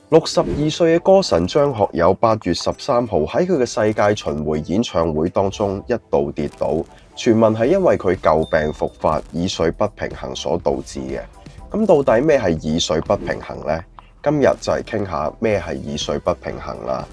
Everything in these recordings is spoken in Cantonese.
62歲嘅歌神張學友8月13號喺佢嘅世界巡迴演唱會當中一度跌倒，傳聞係因為佢舊病復發、耳水不平衡所導致嘅。咁到底咩係耳水不平衡呢？今日就嚟傾下咩係耳水不平衡啦。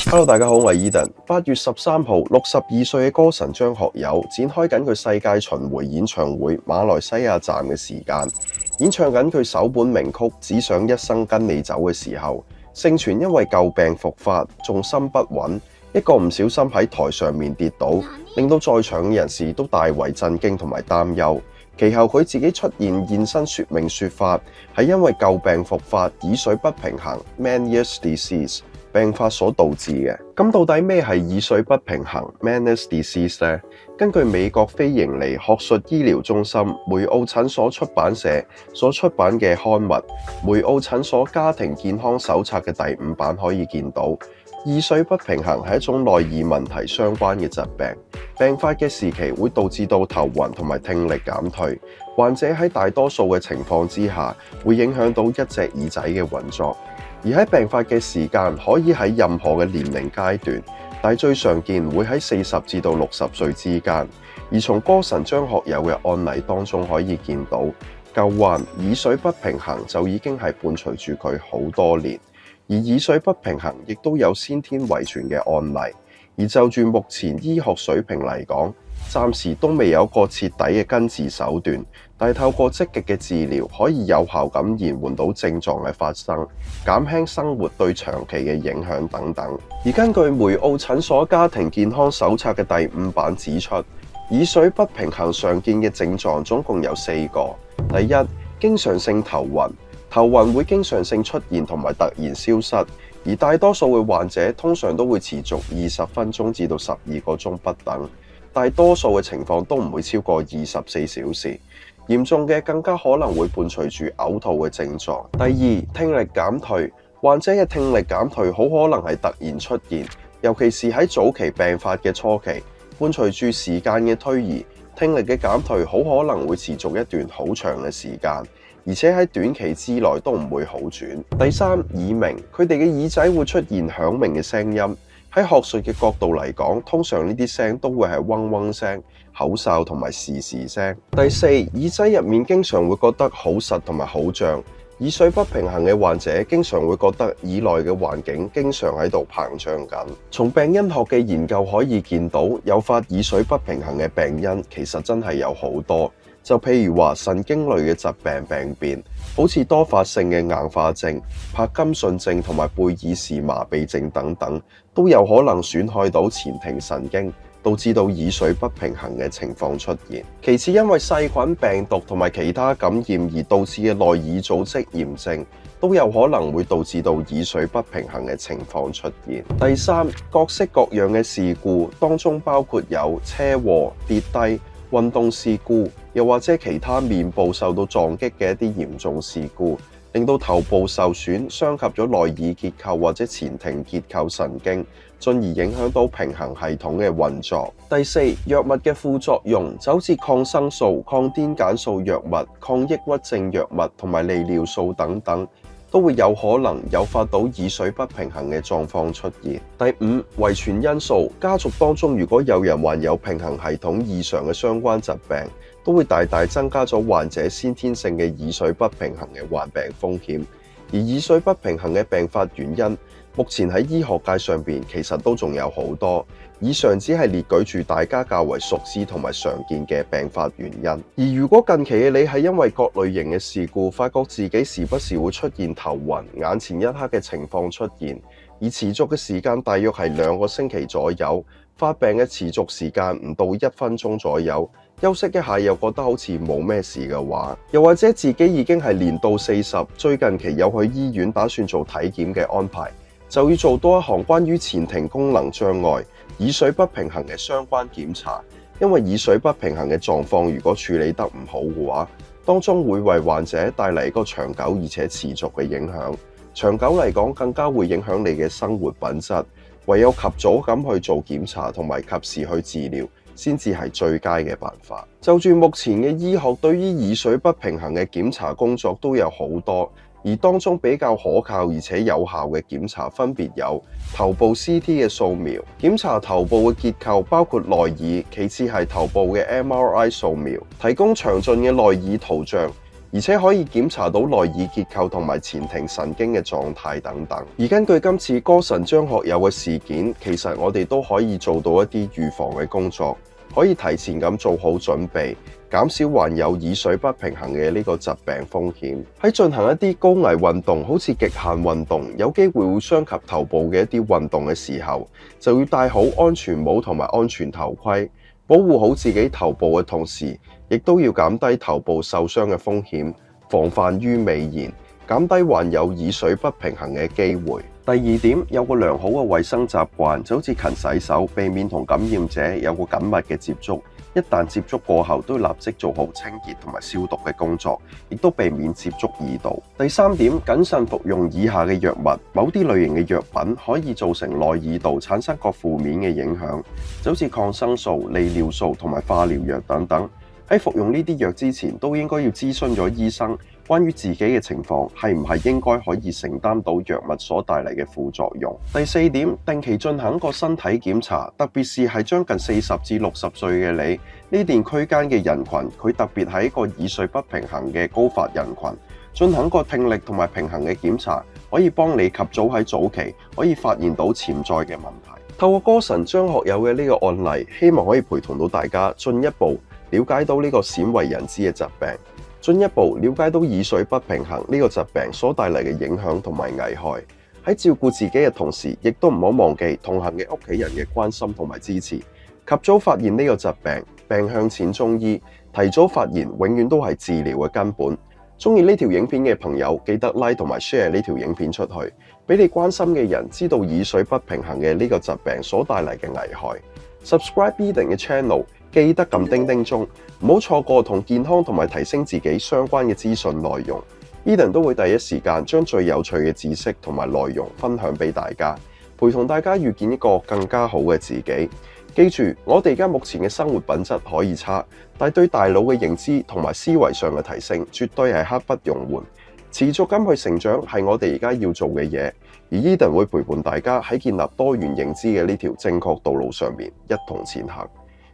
Hello， 大家好，我係 Eden。8月13號，62歲嘅歌神張學友展開緊佢世界巡迴演唱會馬來西亞站嘅時間，演唱緊佢首本名曲《只想一生跟你走》嘅時候，盛傳因為舊病復發、重心不穩，一個唔小心喺台上面跌倒，令到在場嘅人士都大為震驚同埋擔憂。其後佢自己出現身說明說法，係因為舊病復發、耳水不平衡 （Meniere's disease） 病發所導致嘅。咁到底咩係耳水不平衡 Meniere's disease 呢？根據美國非營利學術醫療中心梅奧診所出版社所出版嘅刊物《梅奧診所家庭健康手冊》嘅第5版可以見到，耳水不平衡係一種內耳問題相關嘅疾病，病發嘅時期會導致到頭暈同埋聽力減退，患者喺大多數嘅情況之下會影響到一隻耳仔嘅運作。而喺病發嘅時間可以喺任何嘅年齡階段，但最常見會喺40至到60歲之間。而從歌神張學友嘅案例當中可以見到，舊患耳水不平衡就已經係伴隨住佢好多年。而耳水不平衡亦都有先天遺傳嘅案例。而就住目前醫學水平嚟講，暫時都未有一個徹底嘅根治手段，但係透過積極嘅治療，可以有效咁延緩到症狀嘅發生，減輕生活對長期嘅影響等等。而根據梅奧診所家庭健康手冊嘅第5版指出，耳水不平衡常見嘅症狀總共有4個。第一，經常性頭暈，頭暈會經常性出現同埋突然消失，而大多數嘅患者通常都會持續20分鐘至到12個鐘不等。大多數嘅情況都唔會超過24小時，嚴重嘅更加可能會伴隨住嘔吐嘅症狀。第二，聽力減退，患者嘅聽力減退好可能係突然出現，尤其是喺早期病發嘅初期，伴隨住時間嘅推移，聽力嘅減退好可能會持續一段好長嘅時間，而且喺短期之內都唔會好轉。第三，耳鳴，佢哋嘅耳仔會出現響鳴嘅聲音。喺學術嘅角度嚟講，通常呢啲聲都會係嗡嗡聲、口哨同埋時聲。第四，耳仔入面經常會覺得好實同埋好脹。耳水不平衡嘅患者經常會覺得耳內嘅環境經常喺度膨脹緊。從病因學嘅研究可以見到，誘發耳水不平衡嘅病因其實真係有好多。就譬如話神經類嘅疾病病變，好似多發性嘅硬化症、帕金遜症同埋貝爾氏麻痹症等等，都有可能損害到前庭神經，導致到耳水不平衡嘅情況出現。其次，因為細菌、病毒同埋其他感染而導致嘅內耳組織炎症，都有可能會導致到耳水不平衡嘅情況出現。第三，各式各樣嘅事故當中包括有車禍、跌低、運動事故，又或者其他面部受到撞擊嘅一啲嚴重事故，令到頭部受損，傷及咗內耳結構或者前庭結構神經，進而影響到平衡系統嘅運作。第四，藥物嘅副作用就好似抗生素、抗癲癇素藥物、抗抑鬱症藥物同埋利尿素等等，都會有可能誘發到耳水不平衡嘅狀況出現。第五，遺傳因素，家族當中如果有人患有平衡系統異常嘅相關疾病，都會大大增加咗患者先天性嘅耳水不平衡嘅患病風險。而耳水不平衡嘅病發原因，目前喺醫學界上邊其實都仲有好多，以上只係列舉住大家較為熟知同埋常見嘅病發原因。而如果近期嘅你係因為各類型嘅事故，發覺自己時不時會出現頭暈、眼前一黑嘅情況出現，而持續嘅時間大約係2個星期左右，發病嘅持續時間唔到1分鐘左右，休息一下又覺得好似冇咩事嘅話，又或者自己已經係年到40，最近期有去醫院打算做體檢嘅安排，就要做多一項關於前庭功能障礙、耳水不平衡嘅相關檢查。因為耳水不平衡嘅狀況如果處理得唔好嘅話，當中會為患者帶嚟一個長久而且持續嘅影響。長久嚟講，更加會影響你嘅生活品質，唯有及早咁去做檢查同埋及時去治療，先至係最佳嘅辦法。就住目前嘅醫學對於耳水不平衡嘅檢查工作都有好多，而當中比較可靠而且有效嘅檢查分別有頭部 CT 嘅掃描，檢查頭部嘅結構包括內耳，其次係頭部嘅 MRI 掃描，提供詳盡嘅內耳圖像，而且可以檢查到內耳結構同埋前庭神經嘅狀態等等。而根據今次歌神張學友嘅事件，其實我哋都可以做到一啲預防嘅工作，可以提前咁做好準備，減少患有耳水不平衡嘅呢個疾病風險。喺進行一啲高危運動，好似極限運動，有機會會傷及頭部嘅一啲運動嘅時候，就要戴好安全帽同埋安全頭盔，保護好自己頭部嘅同時，亦都要減低頭部受傷嘅風險，防範於未然，減低患有耳水不平衡嘅機會。第二點，有個良好嘅衛生習慣，就好似勤洗手，避免同感染者有個緊密嘅接觸。一旦接觸過後，都要立即做好清潔同埋消毒嘅工作，亦都避免接觸耳道。第三點，謹慎服用以下嘅藥物。某啲類型嘅藥品可以造成內耳道產生個負面嘅影響，就好似抗生素、利尿素同埋化療藥等等。喺服用呢啲藥之前，都應該要諮詢咗醫生，關於自己嘅情況係唔係應該可以承擔到藥物所帶嚟嘅副作用。第四點，定期進行個身體檢查，特別是係將近40至60歲嘅你呢段區間嘅人群，佢特別係一個耳水不平衡嘅高發人群，進行個聽力同埋平衡嘅檢查，可以幫你及早喺早期可以發現到潛在嘅問題。透過歌神張學友嘅呢個案例，希望可以陪同到大家進一步了解到呢個鮮為人知嘅疾病，進一步了解到耳水不平衡呢個疾病所帶嚟嘅影響同埋危害。喺照顧自己嘅同時，亦都唔好忘記同行嘅屋企人嘅關心同埋支持。及早發現呢個疾病，病向淺中醫，提早發現永遠都係治療嘅根本。鍾意呢條影片嘅朋友，記得 like 同埋 share 呢條影片出去，俾你關心嘅人知道耳水不平衡嘅呢個疾病所帶嚟嘅危害。Subscribe Eden 嘅 channel， 記得撳叮叮鐘，唔好錯過同健康同埋提升自己相關嘅資訊內容。Eden 都會第一時間將最有趣嘅知識同埋內容分享俾大家，陪同大家遇見一個更加好嘅自己。記住，我哋而家目前嘅生活品質可以差，但對大腦嘅認知同埋思維上嘅提升，絕對係刻不容緩。持續咁去成長係我哋而家要做嘅嘢，而 Eden 會陪伴大家喺建立多元認知嘅呢條正確道路上面一同前行。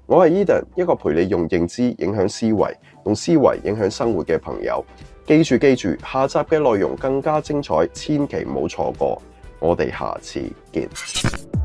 我係 Eden， 一個陪你用認知影響思維，用思維影響生活嘅朋友。記住，下集嘅內容更加精彩，千祈唔好錯過。我哋下次見。